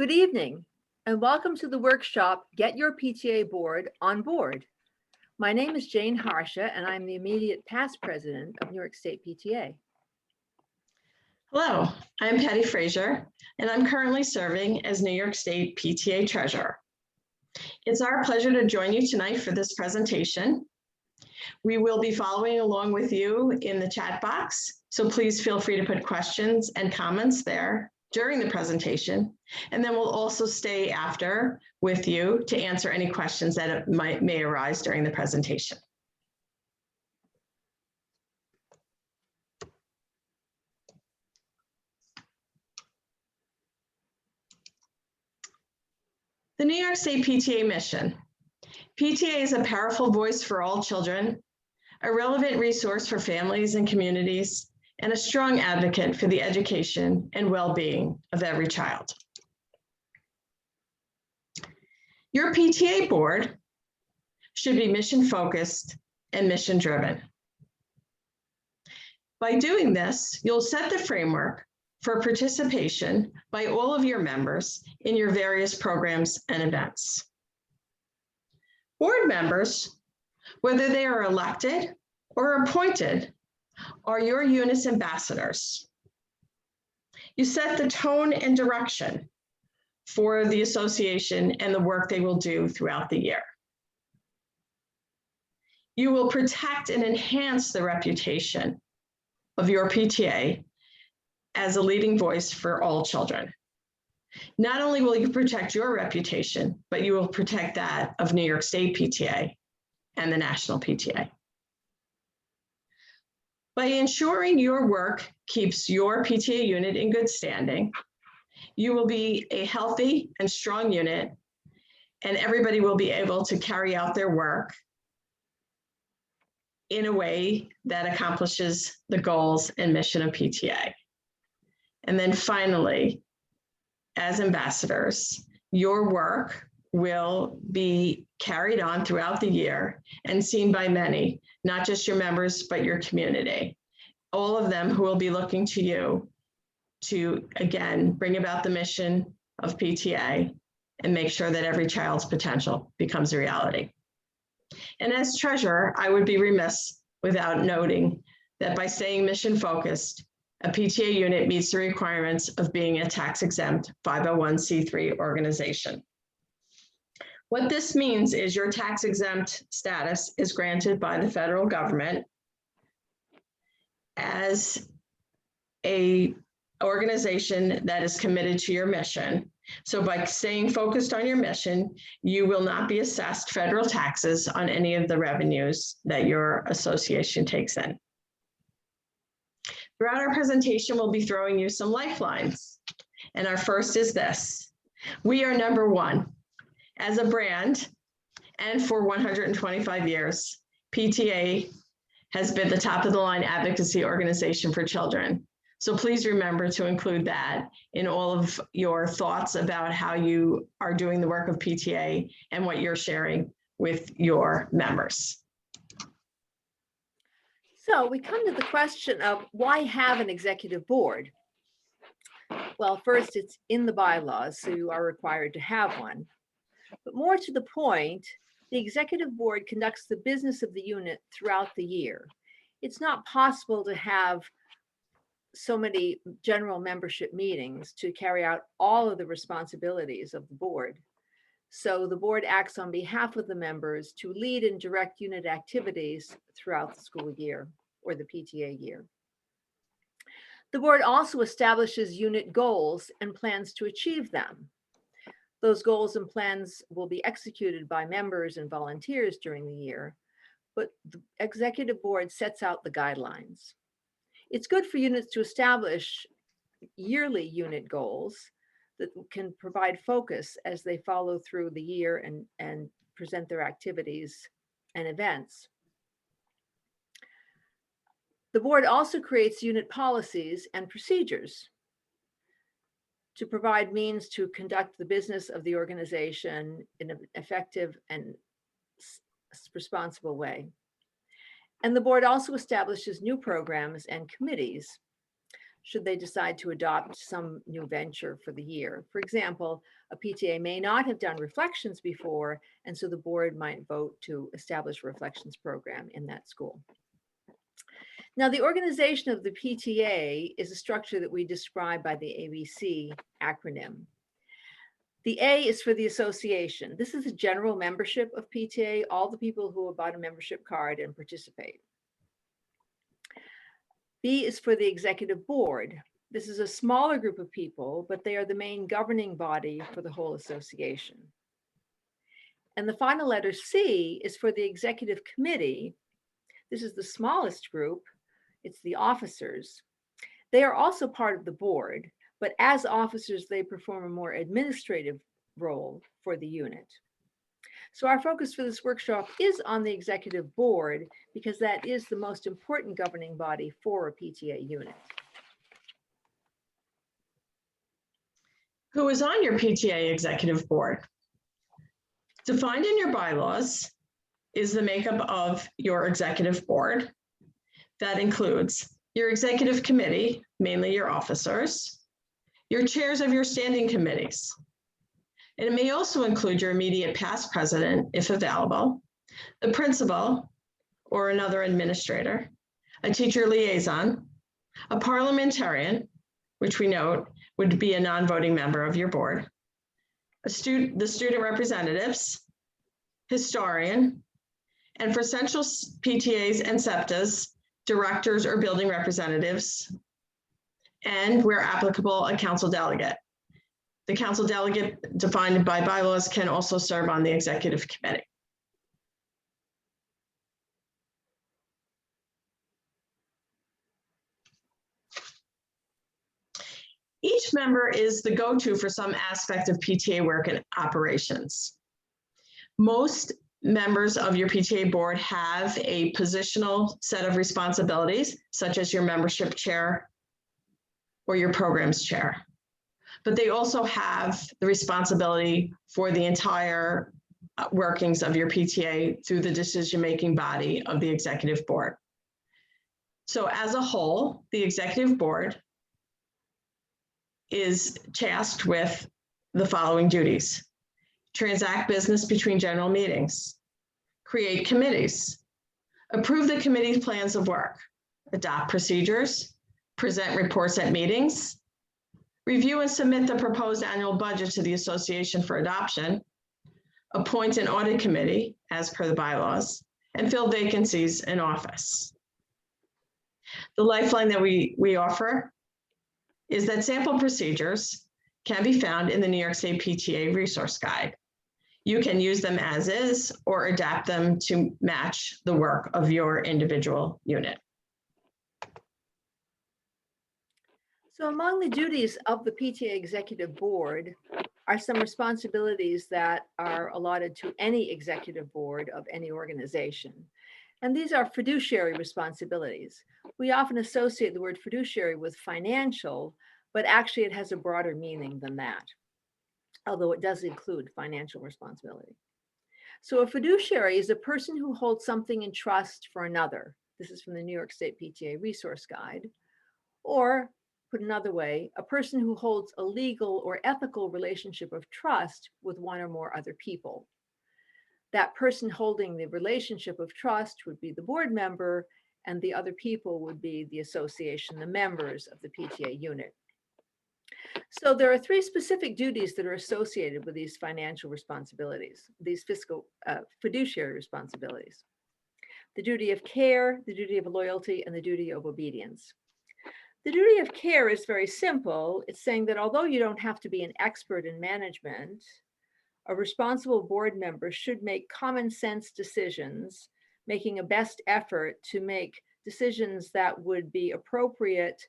Good evening, and welcome to the workshop, Get Your PTA Board on Board. My name is Jane Harsha, and I'm the immediate past president of New York State PTA. Hello, I'm Patty Frazier, and I'm currently serving as New York State PTA Treasurer. It's our pleasure to join you tonight for this presentation. We will be following along with you in the chat box, so please feel free to put questions and comments there during the presentation, and then we'll also stay after with you to answer any questions that may arise during the presentation. The New York State PTA mission. PTA is a powerful voice for all children, a relevant resource for families and communities, and a strong advocate for the education and well-being of every child. Your PTA board should be mission-focused and mission-driven. By doing this, you'll set the framework for participation by all of your members in your various programs and events. Board members, whether they are elected or appointed, are your unit's ambassadors. You set the tone and direction for the association and the work they will do throughout the year. You will protect and enhance the reputation of your PTA as a leading voice for all children. Not only will you protect your reputation, but you will protect that of New York State PTA and the National PTA. By ensuring your work keeps your PTA unit in good standing, you will be a healthy and strong unit, and everybody will be able to carry out their work in a way that accomplishes the goals and mission of PTA. And then finally, as ambassadors, your work will be carried on throughout the year and seen by many, not just your members, but your community. All of them who will be looking to you to, again, bring about the mission of PTA and make sure that every child's potential becomes a reality. And as treasurer, I would be remiss without noting that by staying mission-focused, a PTA unit meets the requirements of being a tax-exempt 501c3 organization. What this means is your tax-exempt status is granted by the federal government as an organization that is committed to your mission. So by staying focused on your mission, you will not be assessed federal taxes on any of the revenues that your association takes in. Throughout our presentation, we'll be throwing you some lifelines. And our first is this: we are number one. As a brand, and for 125 years, PTA has been the top of the line advocacy organization for children. So please remember to include that in all of your thoughts about how you are doing the work of PTA and what you're sharing with your members. So we come to the question of why have an executive board? Well, first, it's in the bylaws, so you are required to have one. But more to the point, the executive board conducts the business of the unit throughout the year. It's not possible to have so many general membership meetings to carry out all of the responsibilities of the board. So the board acts on behalf of the members to lead and direct unit activities throughout the school year or the PTA year. The board also establishes unit goals and plans to achieve them. Those goals and plans will be executed by members and volunteers during the year, but the executive board sets out the guidelines. It's good for units to establish yearly unit goals that can provide focus as they follow through the year and present their activities and events. The board also creates unit policies and procedures to provide means to conduct the business of the organization in an effective and responsible way. And the board also establishes new programs and committees should they decide to adopt some new venture for the year. For example, a PTA may not have done reflections before, and so the board might vote to establish a reflections program in that school. Now, the organization of the PTA is a structure that we describe by the ABC acronym. The A is for the association. This is a general membership of PTA, all the people who have bought a membership card and participate. B is for the executive board. This is a smaller group of people, but they are the main governing body for the whole association. And the final letter C is for the executive committee. This is the smallest group. It's the officers. They are also part of the board, but as officers, they perform a more administrative role for the unit. So our focus for this workshop is on the executive board because that is the most important governing body for a PTA unit. Who is on your PTA executive board? Defined in your bylaws is the makeup of your executive board. That includes your executive committee, mainly your officers, your chairs of your standing committees. And it may also include your immediate past president, if available, the principal or another administrator, a teacher liaison, a parliamentarian, which we note would be a non-voting member of your board, the student representatives, historian, and for central PTAs and SEPTAs, directors or building representatives, and where applicable, a council delegate. The council delegate defined by bylaws can also serve on the executive committee. Each member is the go-to for some aspect of PTA work and operations. Most members of your PTA board have a positional set of responsibilities, such as your membership chair or your programs chair. But they also have the responsibility for the entire workings of your PTA through the decision-making body of the executive board. So as a whole, the executive board is tasked with the following duties: transact business between general meetings, create committees, approve the committee's plans of work, adopt procedures, present reports at meetings, review and submit the proposed annual budget to the association for adoption, appoint an audit committee as per the bylaws, and fill vacancies in office. The lifeline that we offer is that sample procedures can be found in the New York State PTA Resource Guide. You can use them as is or adapt them to match the work of your individual unit. So among the duties of the PTA Executive Board are some responsibilities that are allotted to any executive board of any organization. And these are fiduciary responsibilities. We often associate the word fiduciary with financial, but actually it has a broader meaning than that, although it does include financial responsibility. So a fiduciary is a person who holds something in trust for another. This is from the New York State PTA Resource Guide. Or put another way, a person who holds a legal or ethical relationship of trust with one or more other people. That person holding the relationship of trust would be the board member, and the other people would be the association, the members of the PTA unit. So there are three specific duties that are associated with these financial responsibilities, these fiscal fiduciary responsibilities: the duty of care, the duty of loyalty, and the duty of obedience. The duty of care is very simple. It's saying that although you don't have to be an expert in management, a responsible board member should make common sense decisions, making a best effort to make decisions that would be appropriate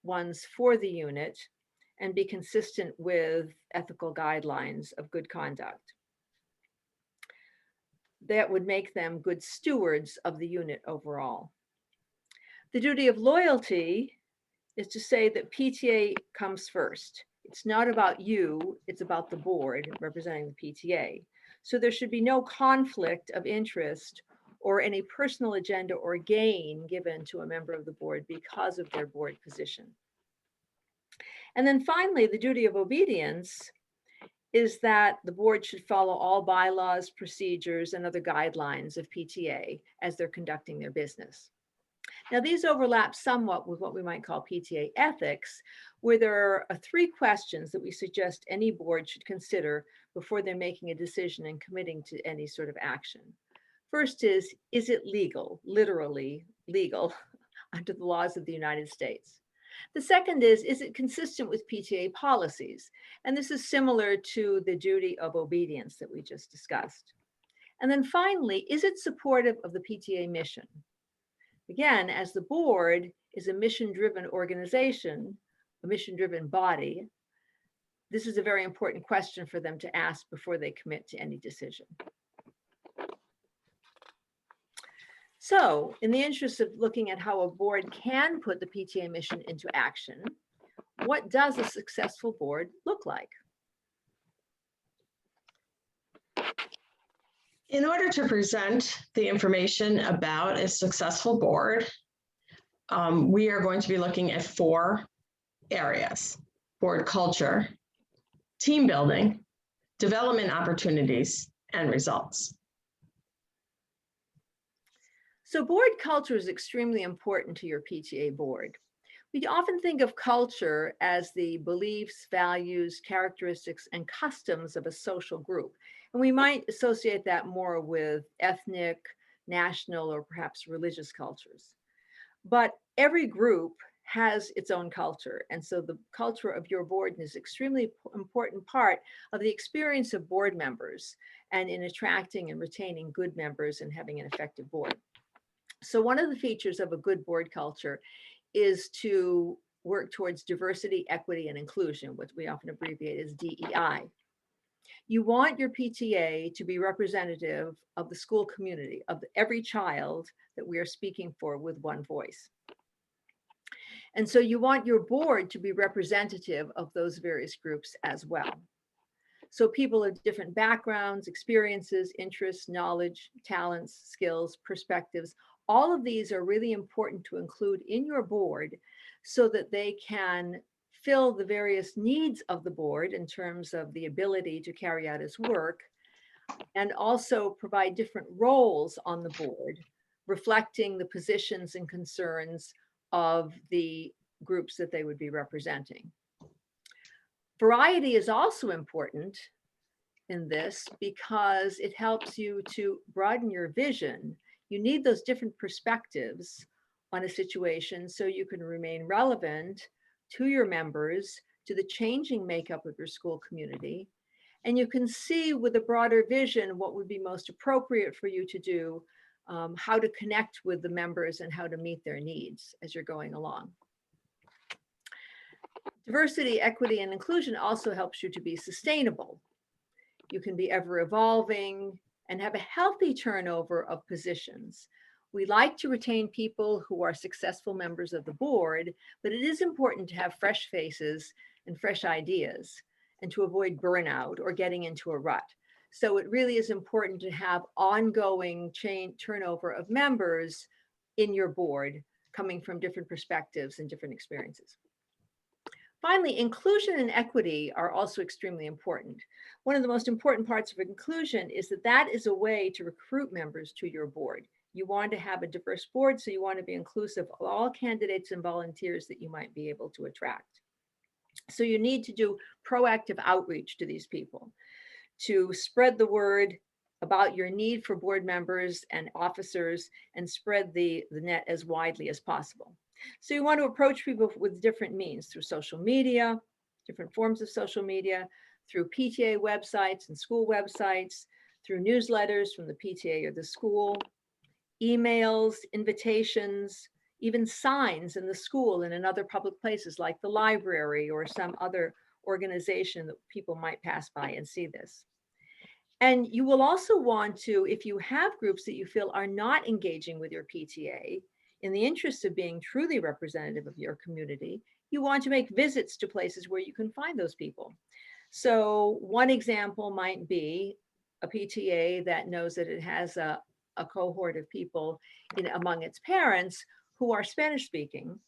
ones for the unit and be consistent with ethical guidelines of good conduct. That would make them good stewards of the unit overall. The duty of loyalty is to say that PTA comes first. It's not about you, it's about the board representing the PTA. So there should be no conflict of interest or any personal agenda or gain given to a member of the board because of their board position. And then finally, the duty of obedience is that the board should follow all bylaws, procedures, and other guidelines of PTA as they're conducting their business. Now, these overlap somewhat with what we might call PTA ethics, where there are 3 questions that we suggest any board should consider before they're making a decision and committing to any sort of action. First is it legal, literally legal, under the laws of the United States? The second is it consistent with PTA policies? And this is similar to the duty of obedience that we just discussed. And then finally, is it supportive of the PTA mission? Again, as the board is a mission-driven organization, a mission-driven body, this is a very important question for them to ask before they commit to any decision. So, in the interest of looking at how a board can put the PTA mission into action, what does a successful board look like? In order to present the information about a successful board, we are going to be looking at 4 areas: board culture, team building, development opportunities, and results. So board culture is extremely important to your PTA board. We often think of culture as the beliefs, values, characteristics, and customs of a social group. And we might associate that more with ethnic, national, or perhaps religious cultures. But every group has its own culture. And so the culture of your board is an extremely important part of the experience of board members and in attracting and retaining good members and having an effective board. So one of the features of a good board culture is to work towards diversity, equity, and inclusion, which we often abbreviate as DEI. You want your PTA to be representative of the school community, of every child that we are speaking for with one voice. And so you want your board to be representative of those various groups as well. So people of different backgrounds, experiences, interests, knowledge, talents, skills, perspectives, all of these are really important to include in your board so that they can fill the various needs of the board in terms of the ability to carry out its work, and also provide different roles on the board, reflecting the positions and concerns of the groups that they would be representing. Variety is also important in this because it helps you to broaden your vision. You need those different perspectives on a situation so you can remain relevant to your members, to the changing makeup of your school community. And you can see with a broader vision what would be most appropriate for you to do, how to connect with the members and how to meet their needs as you're going along. Diversity, equity, and inclusion also helps you to be sustainable. You can be ever evolving and have a healthy turnover of positions. We like to retain people who are successful members of the board, but it is important to have fresh faces and fresh ideas and to avoid burnout or getting into a rut. So it really is important to have ongoing turnover of members in your board coming from different perspectives and different experiences. Finally, inclusion and equity are also extremely important. One of the most important parts of inclusion is that that is a way to recruit members to your board. You want to have a diverse board, so you want to be inclusive of all candidates and volunteers that you might be able to attract. So you need to do proactive outreach to these people to spread the word about your need for board members and officers and spread the net as widely as possible. So you want to approach people with different means, through social media, different forms of social media, through PTA websites and school websites, through newsletters from the PTA or the school, emails, invitations, even signs in the school and in other public places like the library or some other organization that people might pass by and see this. And you will also want to, if you have groups that you feel are not engaging with your PTA, in the interest of being truly representative of your community, you want to make visits to places where you can find those people. So one example might be a PTA that knows that it has a cohort of people among its parents who are Spanish speaking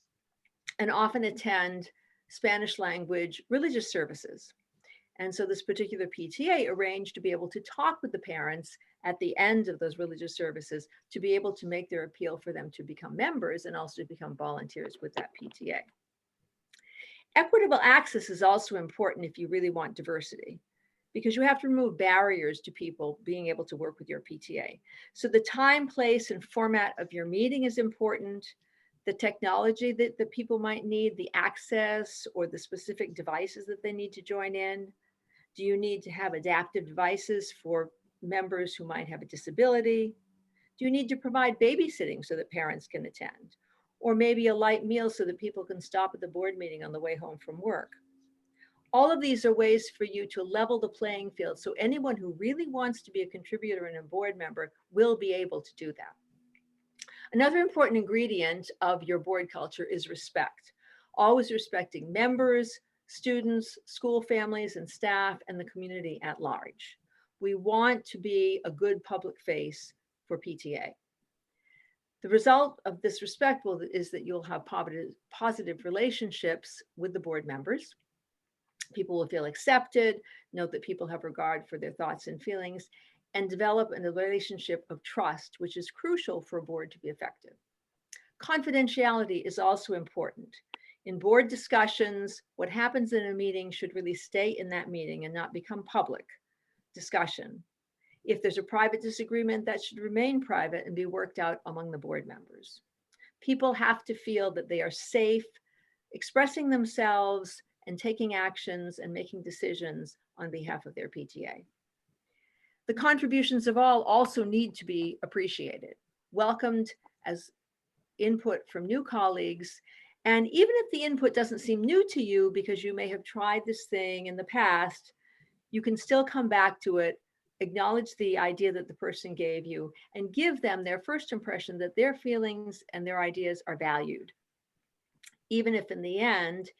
and often attend Spanish language religious services. And so this particular PTA arranged to be able to talk with the parents at the end of those religious services to be able to make their appeal for them to become members and also to become volunteers with that PTA. Equitable access is also important if you really want diversity, because you have to remove barriers to people being able to work with your PTA. So the time, place, and format of your meeting is important. The technology that the people might need, the access or the specific devices that they need to join in. Do you need to have adaptive devices for members who might have a disability? Do you need to provide babysitting so that parents can attend? Or maybe a light meal so that people can stop at the board meeting on the way home from work? All of these are ways for you to level the playing field so anyone who really wants to be a contributor and a board member will be able to do that. Another important ingredient of your board culture is respect. Always respecting members, students, school families and staff, and the community at large. We want to be a good public face for PTA. The result of this respect is that you'll have positive relationships with the board members. People will feel accepted, know that people have regard for their thoughts and feelings, and develop a relationship of trust, which is crucial for a board to be effective. Confidentiality is also important. In board discussions, what happens in a meeting should really stay in that meeting and not become public discussion. If there's a private disagreement, that should remain private and be worked out among the board members. People have to feel that they are safe expressing themselves and taking actions and making decisions on behalf of their PTA. The contributions of all also need to be appreciated, welcomed as input from new colleagues. And even if the input doesn't seem new to you because you may have tried this thing in the past, you can still come back to it, acknowledge the idea that the person gave you, and give them their first impression that their feelings and their ideas are valued. Even if in the end,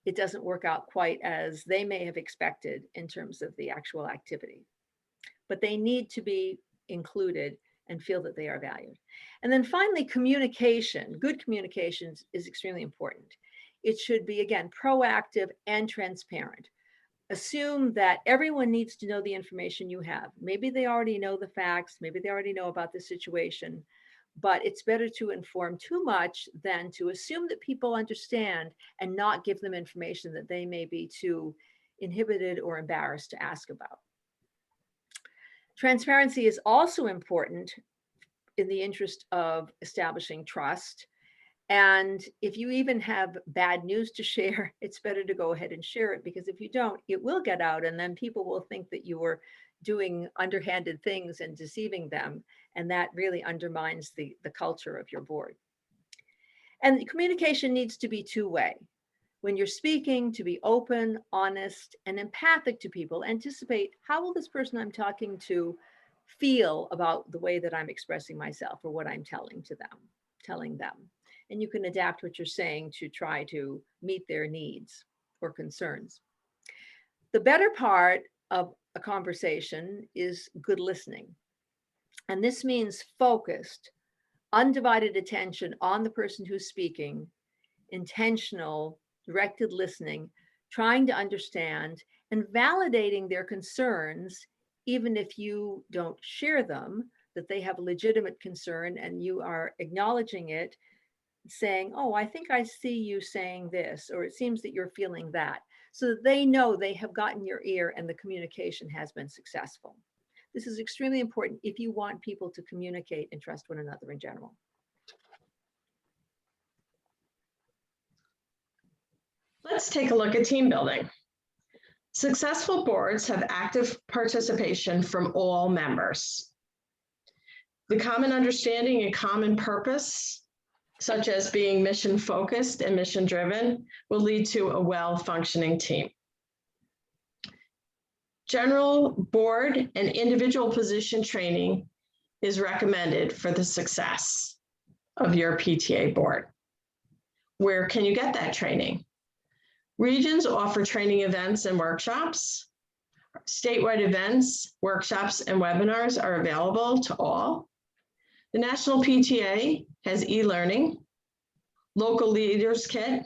it doesn't work out quite as they may have expected in terms of the actual activity. But they need to be included and feel that they are valued. And then finally, communication. Good communication is extremely important. It should be, again, proactive and transparent. Assume that everyone needs to know the information you have. Maybe they already know the facts, maybe they already know about the situation, but it's better to inform too much than to assume that people understand and not give them information that they may be too inhibited or embarrassed to ask about. Transparency is also important in the interest of establishing trust. And if you even have bad news to share, it's better to go ahead and share it, because if you don't, it will get out and then people will think that you were doing underhanded things and deceiving them. And that really undermines the culture of your board. And communication needs to be two-way. When you're speaking, to be open, honest, and empathic to people. Anticipate, how will this person I'm talking to feel about the way that I'm expressing myself or what I'm telling them. And you can adapt what you're saying to try to meet their needs or concerns. The better part of a conversation is good listening. And this means focused, undivided attention on the person who's speaking, intentional, directed listening, trying to understand and validating their concerns, even if you don't share them, that they have a legitimate concern and you are acknowledging it, saying, oh, I think I see you saying this, or it seems that you're feeling that, so that they know they have gotten your ear and the communication has been successful. This is extremely important if you want people to communicate and trust one another in general. Let's take a look at team building. Successful boards have active participation from all members. The common understanding and common purpose, such as being mission focused and mission driven, will lead to a well-functioning team. General board and individual position training is recommended for the success of your PTA board. Where can you get that training? Regions offer training events and workshops. Statewide events, workshops, and webinars are available to all. The National PTA has e-learning, local leaders kit,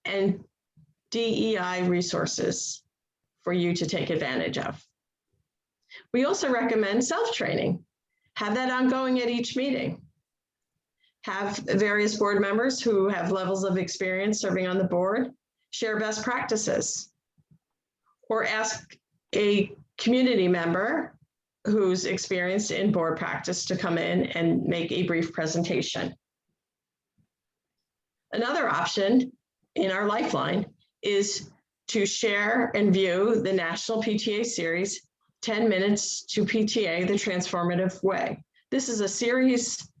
and DEI resources for you to take advantage of. We also recommend self-training. Have that ongoing at each meeting. Have various board members who have levels of experience serving on the board share best practices. Or ask a community member who's experienced in board practice to come in and make a brief presentation. Another option in our lifeline is to share and view the National PTA series, 10 Minutes to PTA, the Transformative Way. This is a series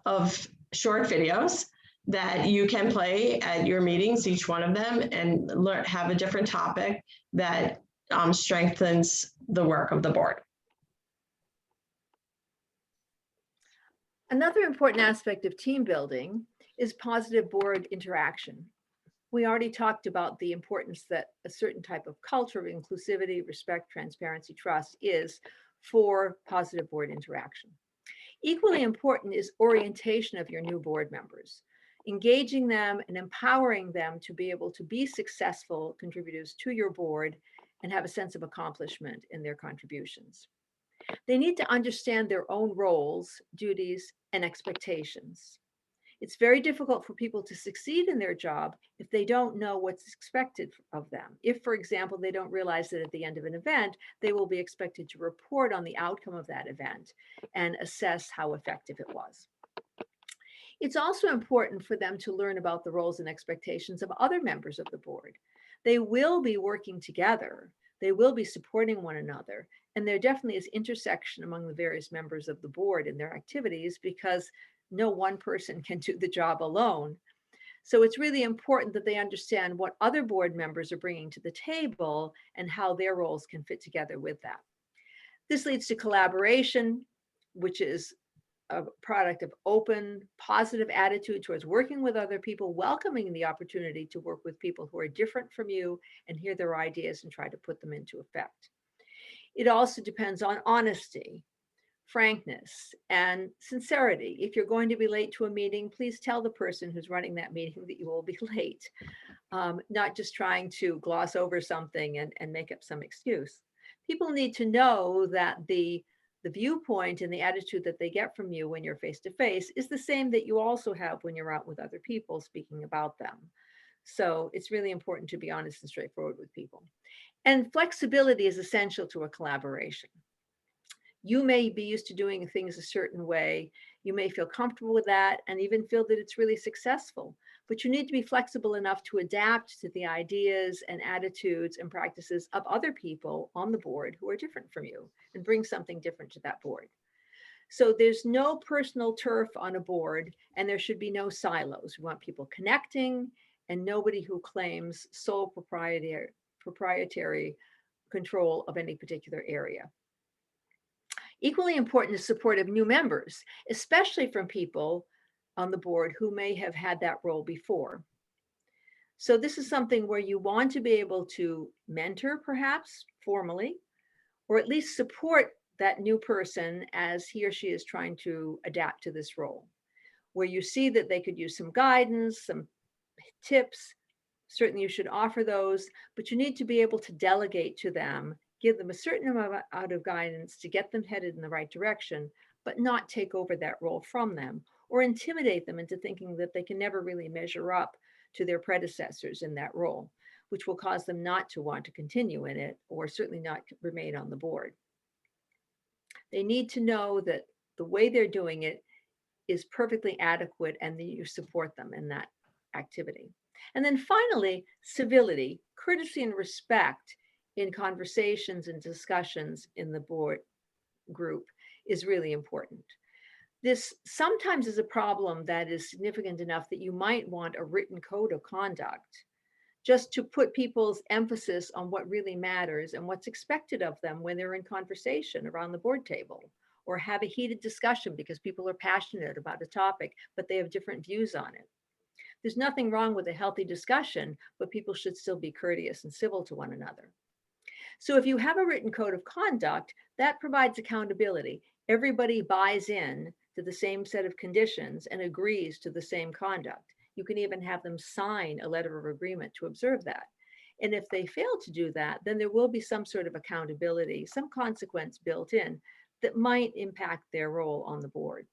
of short videos that you can play at your meetings, each one of them, and have a different topic that strengthens the work of the board. Another important aspect of team building is positive board interaction. We already talked about the importance that a certain type of culture of inclusivity, respect, transparency, trust is for positive board interaction. Equally important is orientation of your new board members, engaging them and empowering them to be able to be successful contributors to your board and have a sense of accomplishment in their contributions. They need to understand their own roles, duties, and expectations. It's very difficult for people to succeed in their job if they don't know what's expected of them. If, for example, they don't realize that at the end of an event, they will be expected to report on the outcome of that event and assess how effective it was. It's also important for them to learn about the roles and expectations of other members of the board. They will be working together. They will be supporting one another. And there definitely is intersection among the various members of the board in their activities because no one person can do the job alone. So it's really important that they understand what other board members are bringing to the table and how their roles can fit together with that. This leads to collaboration, which is a product of open, positive attitude towards working with other people, welcoming the opportunity to work with people who are different from you and hear their ideas and try to put them into effect. It also depends on honesty, frankness, and sincerity. If you're going to be late to a meeting, please tell the person who's running that meeting that you will be late, not just trying to gloss over something and make up some excuse. People need to know that the viewpoint and the attitude that they get from you when you're face to face is the same that you also have when you're out with other people speaking about them. So it's really important to be honest and straightforward with people. And flexibility is essential to a collaboration. You may be used to doing things a certain way. You may feel comfortable with that and even feel that it's really successful, but you need to be flexible enough to adapt to the ideas and attitudes and practices of other people on the board who are different from you and bring something different to that board. So there's no personal turf on a board and there should be no silos. We want people connecting and nobody who claims sole proprietary control of any particular area. Equally important is support of new members, especially from people on the board who may have had that role before. So this is something where you want to be able to mentor, perhaps formally, or at least support that new person as he or she is trying to adapt to this role, where you see that they could use some guidance, some tips. Certainly you should offer those, but you need to be able to delegate to them, give them a certain amount of guidance to get them headed in the right direction, but not take over that role from them or intimidate them into thinking that they can never really measure up to their predecessors in that role, which will cause them not to want to continue in it or certainly not remain on the board. They need to know that the way they're doing it is perfectly adequate and that you support them in that activity. And then finally, civility, courtesy, and respect in conversations and discussions in the board group is really important. This sometimes is a problem that is significant enough that you might want a written code of conduct just to put people's emphasis on what really matters and what's expected of them when they're in conversation around the board table or have a heated discussion because people are passionate about a topic, but they have different views on it. There's nothing wrong with a healthy discussion, but people should still be courteous and civil to one another. So if you have a written code of conduct, that provides accountability. Everybody buys in to the same set of conditions and agrees to the same conduct. You can even have them sign a letter of agreement to observe that. And if they fail to do that, then there will be some sort of accountability, some consequence built in that might impact their role on the board.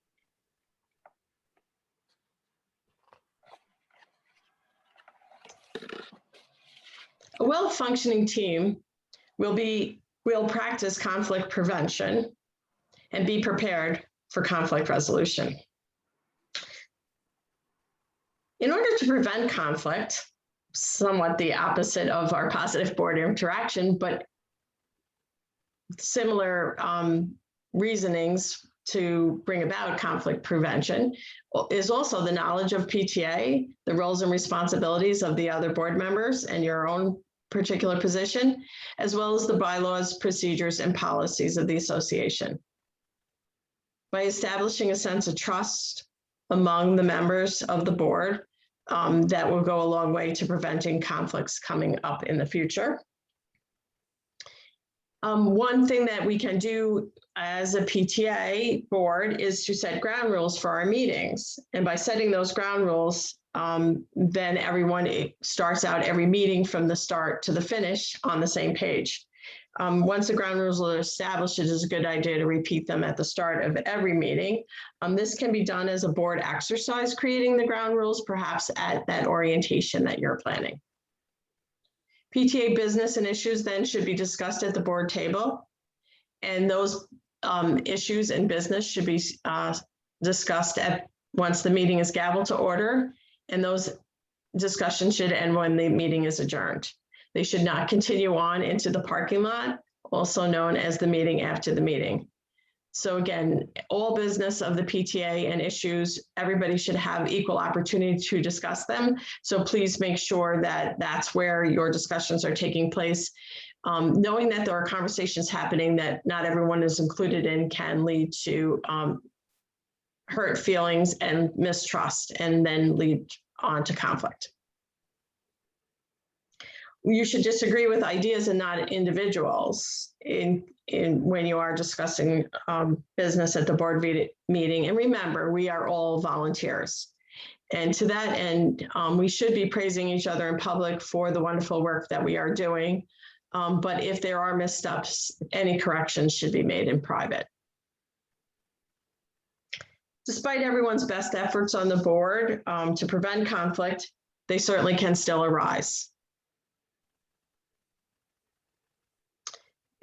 A well-functioning team will practice conflict prevention and be prepared for conflict resolution. In order to prevent conflict, somewhat the opposite of our positive board interaction, but similar reasonings to bring about conflict prevention is also the knowledge of PTA, the roles and responsibilities of the other board members and your own particular position, as well as the bylaws, procedures, and policies of the association. By establishing a sense of trust among the members of the board, that will go a long way to preventing conflicts coming up in the future. One thing that we can do as a PTA board is to set ground rules for our meetings. And by setting those ground rules, then everyone starts out every meeting from the start to the finish on the same page. Once the ground rules are established, it is a good idea to repeat them at the start of every meeting. This can be done as a board exercise, creating the ground rules, perhaps at that orientation that you're planning. PTA business and issues then should be discussed at the board table. And those issues and business should be discussed once the meeting is gaveled to order. And those discussions should end when the meeting is adjourned. They should not continue on into the parking lot, also known as the meeting after the meeting. So again, all business of the PTA and issues, everybody should have equal opportunity to discuss them. So please make sure that that's where your discussions are taking place. Knowing that there are conversations happening that not everyone is included in can lead to hurt feelings and mistrust, and then lead on to conflict. You should disagree with ideas and not individuals when you are discussing business at the board meeting. And remember, we are all volunteers. And to that end, we should be praising each other in public for the wonderful work that we are doing. But if there are missteps, any corrections should be made in private. Despite everyone's best efforts on the board to prevent conflict, they certainly can still arise.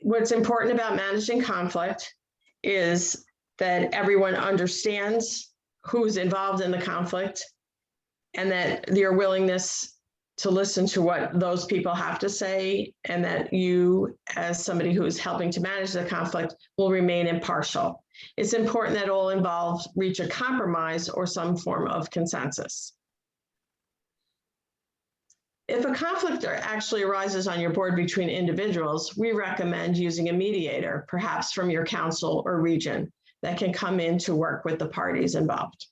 What's important about managing conflict is that everyone understands who's involved in the conflict, and that your willingness to listen to what those people have to say, and that you, as somebody who is helping to manage the conflict, will remain impartial. It's important that all involved reach a compromise or some form of consensus. If a conflict actually arises on your board between individuals, we recommend using a mediator, perhaps from your council or region, that can come in to work with the parties involved.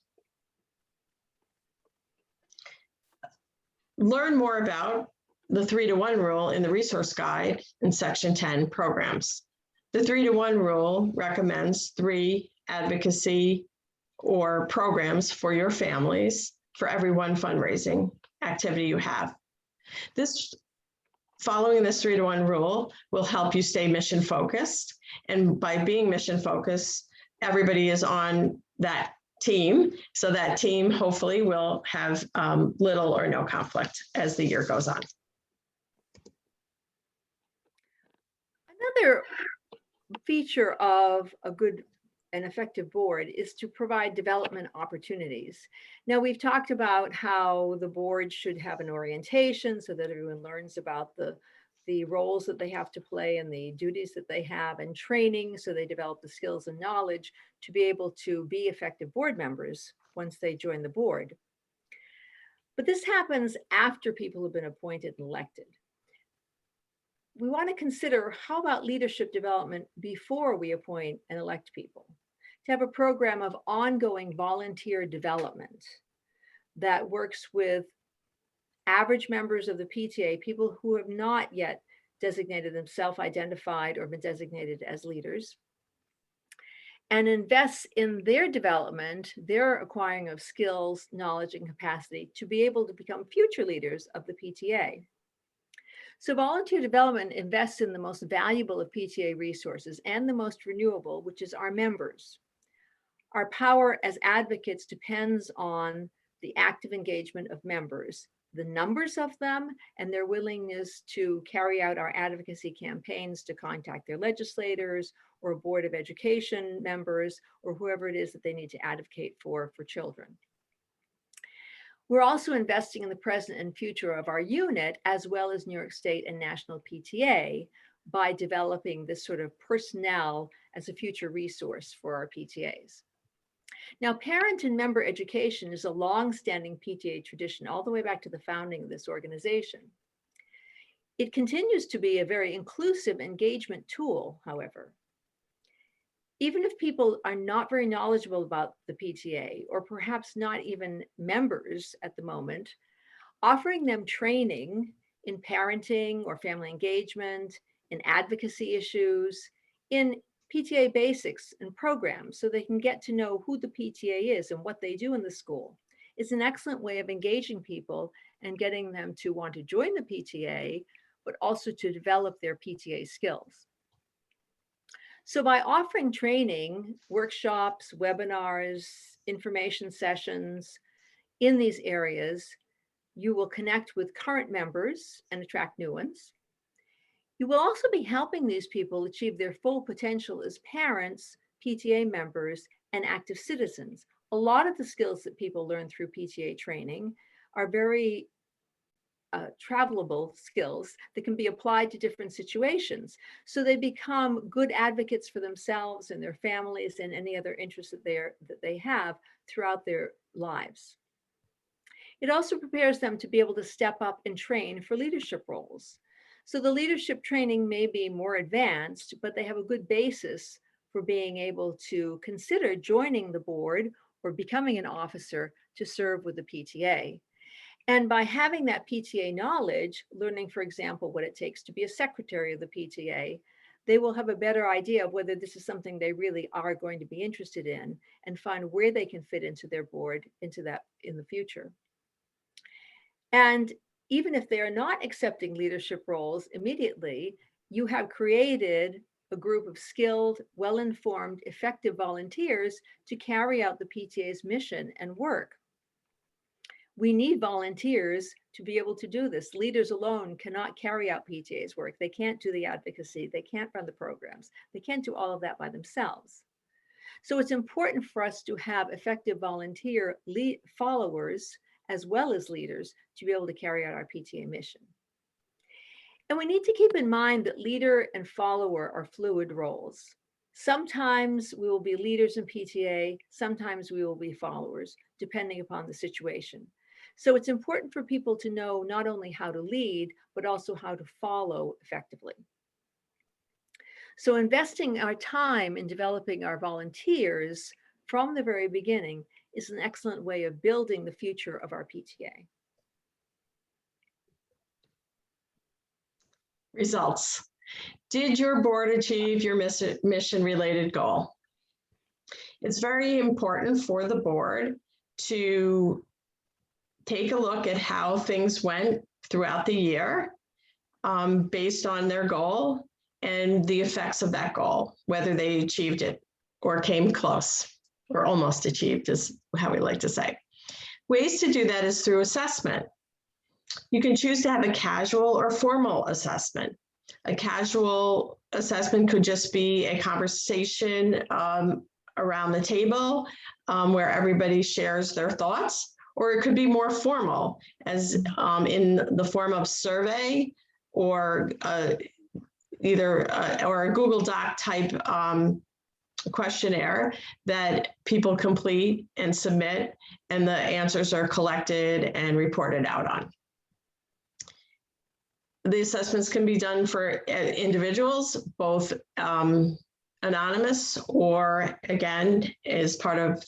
Learn more about the 3-to-1 rule in the resource guide in section 10 programs. The 3-to-1 rule recommends 3 advocacy or programs for your families for every one fundraising activity you have. Following this 3-to-1 rule will help you stay mission focused. And by being mission focused, everybody is on that team. So that team hopefully will have little or no conflict as the year goes on. Another feature of a good and effective board is to provide development opportunities. Now, we've talked about how the board should have an orientation so that everyone learns about the roles that they have to play and the duties that they have, and training so they develop the skills and knowledge to be able to be effective board members once they join the board. But this happens after people have been appointed and elected. We want to consider, how about leadership development before we appoint and elect people? To have a program of ongoing volunteer development that works with average members of the PTA, people who have not yet designated themselves identified or been designated as leaders, and invests in their development, their acquiring of skills, knowledge, and capacity to be able to become future leaders of the PTA. So volunteer development invests in the most valuable of PTA resources and the most renewable, which is our members. Our power as advocates depends on the active engagement of members, the numbers of them, and their willingness to carry out our advocacy campaigns to contact their legislators or Board of Education members or whoever it is that they need to advocate for children. We're also investing in the present and future of our unit, as well as New York State and National PTA, by developing this sort of personnel as a future resource for our PTAs. Now, parent and member education is a long-standing PTA tradition all the way back to the founding of this organization. It continues to be a very inclusive engagement tool, however. Even if people are not very knowledgeable about the PTA, or perhaps not even members at the moment, offering them training in parenting or family engagement, in advocacy issues, in PTA basics and programs so they can get to know who the PTA is and what they do in the school is an excellent way of engaging people and getting them to want to join the PTA, but also to develop their PTA skills. So by offering training, workshops, webinars, information sessions in these areas, you will connect with current members and attract new ones. You will also be helping these people achieve their full potential as parents, PTA members, and active citizens. A lot of the skills that people learn through PTA training are very travelable skills that can be applied to different situations. So they become good advocates for themselves and their families and any other interests that they have throughout their lives. It also prepares them to be able to step up and train for leadership roles. So the leadership training may be more advanced, but they have a good basis for being able to consider joining the board or becoming an officer to serve with the PTA. And by having that PTA knowledge, learning, for example, what it takes to be a secretary of the PTA, they will have a better idea of whether this is something they really are going to be interested in and find where they can fit into their board, into that in the future. And even if they are not accepting leadership roles immediately, you have created a group of skilled, well-informed, effective volunteers to carry out the PTA's mission and work. We need volunteers to be able to do this. Leaders alone cannot carry out PTA's work. They can't do the advocacy. They can't run the programs. They can't do all of that by themselves. So it's important for us to have effective volunteer followers as well as leaders to be able to carry out our PTA mission. And we need to keep in mind that leader and follower are fluid roles. Sometimes we will be leaders in PTA, sometimes we will be followers, depending upon the situation. So it's important for people to know not only how to lead, but also how to follow effectively. So investing our time in developing our volunteers from the very beginning is an excellent way of building the future of our PTA. Results. Did your board achieve your mission-related goal? It's very important for the board to take a look at how things went throughout the year based on their goal and the effects of that goal, whether they achieved it or came close or almost achieved is how we like to say. Ways to do that is through assessment. You can choose to have a casual or formal assessment. A casual assessment could just be a conversation around the table where everybody shares their thoughts, or it could be more formal, as in the form of survey or or a Google Doc type questionnaire that people complete and submit, and the answers are collected and reported out on. The assessments can be done for individuals, both anonymous or, again, as part of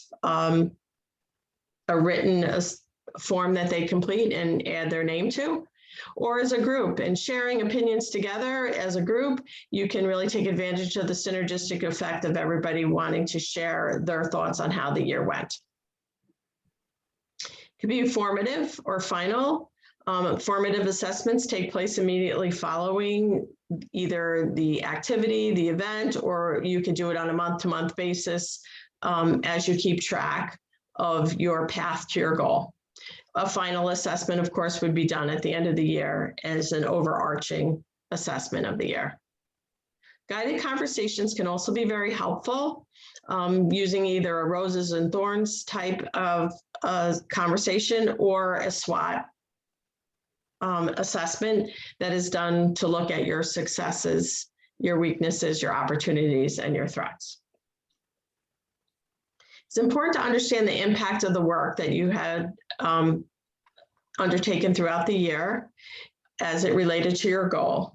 a written form that they complete and add their name to, or as a group. And sharing opinions together as a group, you can really take advantage of the synergistic effect of everybody wanting to share their thoughts on how the year went. It could be formative or final. Formative assessments take place immediately following either the activity, the event, or you can do it on a month-to-month basis as you keep track of your path to your goal. A final assessment, of course, would be done at the end of the year as an overarching assessment of the year. Guided conversations can also be very helpful, using either a roses and thorns type of conversation or a SWOT assessment that is done to look at your successes, your weaknesses, your opportunities, and your threats. It's important to understand the impact of the work that you had undertaken throughout the year as it related to your goal.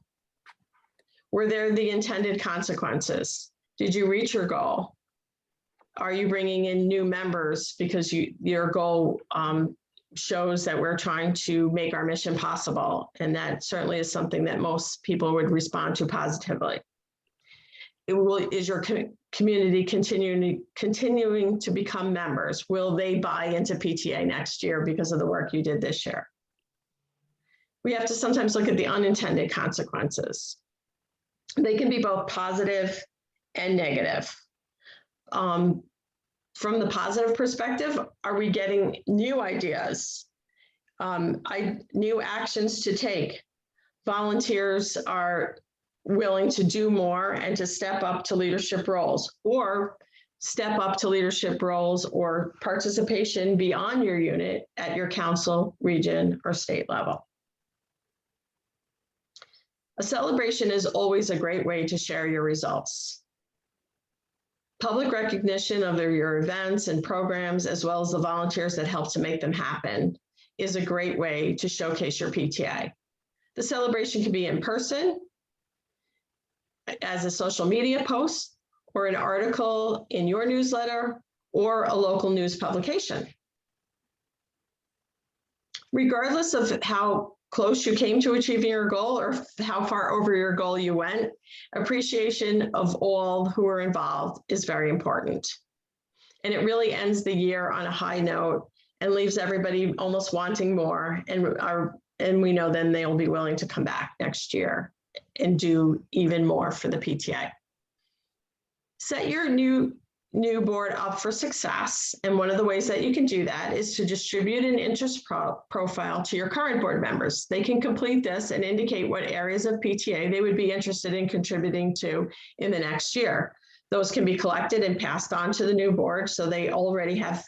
Were there the intended consequences? Did you reach your goal? Are you bringing in new members because your goal shows that we're trying to make our mission possible? And that certainly is something that most people would respond to positively. Is your community continuing to become members? Will they buy into PTA next year because of the work you did this year? We have to sometimes look at the unintended consequences. They can be both positive and negative. From the positive perspective, are we getting new ideas, new actions to take? Volunteers are willing to do more and to step up to leadership roles, or step up to leadership roles or participation beyond your unit at your council, region, or state level. A celebration is always a great way to share your results. Public recognition of your events and programs, as well as the volunteers that help to make them happen, is a great way to showcase your PTA. The celebration can be in person, as a social media post, or an article in your newsletter, or a local news publication. Regardless of how close you came to achieving your goal or how far over your goal you went, appreciation of all who are involved is very important. And it really ends the year on a high note and leaves everybody almost wanting more. And we know then they'll be willing to come back next year and do even more for the PTA. Set your new board up for success. And one of the ways that you can do that is to distribute an interest profile to your current board members. They can complete this and indicate what areas of PTA they would be interested in contributing to in the next year. Those can be collected and passed on to the new board, so they already have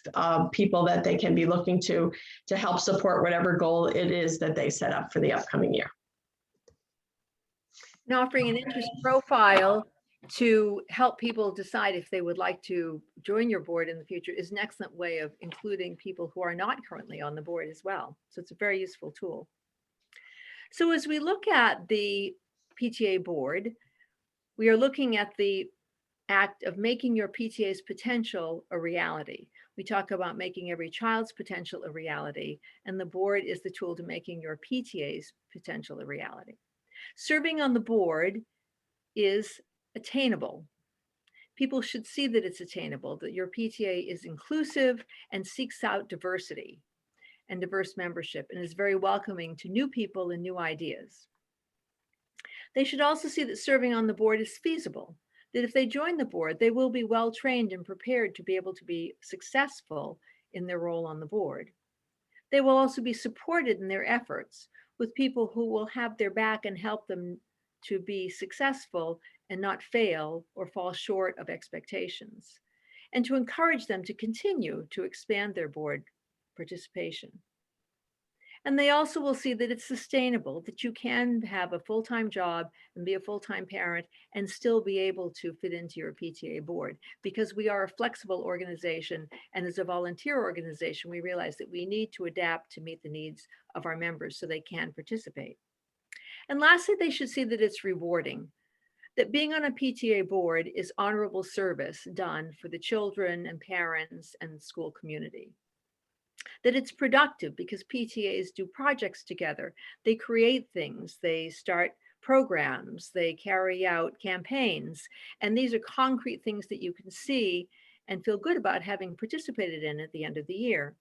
people that they can be looking to help support whatever goal it is that they set up for the upcoming year. And offering an interest profile to help people decide if they would like to join your board in the future is an excellent way of including people who are not currently on the board as well. So it's a very useful tool. So as we look at the PTA board, we are looking at the act of making your PTA's potential a reality. We talk about making every child's potential a reality, and the board is the tool to making your PTA's potential a reality. Serving on the board is attainable. People should see that it's attainable, that your PTA is inclusive and seeks out diversity and diverse membership and is very welcoming to new people and new ideas. They should also see that serving on the board is feasible, that if they join the board, they will be well trained and prepared to be able to be successful in their role on the board. They will also be supported in their efforts with people who will have their back and help them to be successful and not fail or fall short of expectations, and to encourage them to continue to expand their board participation. And they also will see that it's sustainable, that you can have a full-time job and be a full-time parent and still be able to fit into your PTA board, because we are a flexible organization, and as a volunteer organization, we realize that we need to adapt to meet the needs of our members so they can participate. And lastly, they should see that it's rewarding, that being on a PTA board is honorable service done for the children and parents and school community. That it's productive because PTAs do projects together. They create things, they start programs, they carry out campaigns, and these are concrete things that you can see and feel good about having participated in at the end of the year.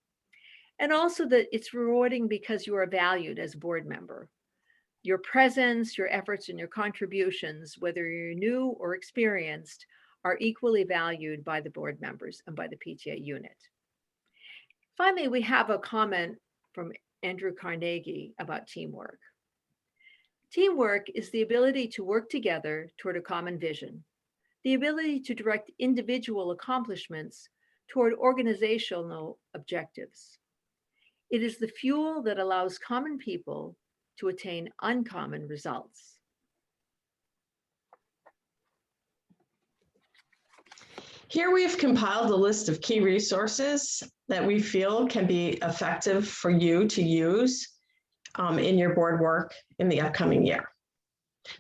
And also that it's rewarding because you are valued as a board member. Your presence, your efforts, and your contributions, whether you're new or experienced, are equally valued by the board members and by the PTA unit. Finally, we have a comment from Andrew Carnegie about teamwork. Teamwork is the ability to work together toward a common vision, the ability to direct individual accomplishments toward organizational objectives. It is the fuel that allows common people to attain uncommon results. Here we've compiled a list of key resources that we feel can be effective for you to use in your board work in the upcoming year.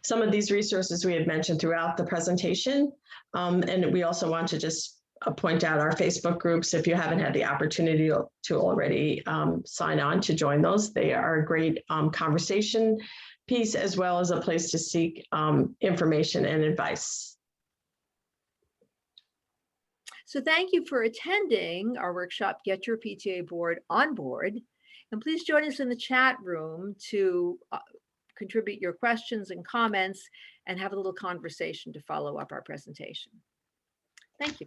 Some of these resources we had mentioned throughout the presentation, and we also want to just point out our Facebook groups. If you haven't had the opportunity to already sign on to join those, they are a great conversation piece as well as a place to seek information and advice. So thank you for attending our workshop, Get Your PTA Board on Board. And please join us in the chat room to contribute your questions and comments and have a little conversation to follow up our presentation. Thank you.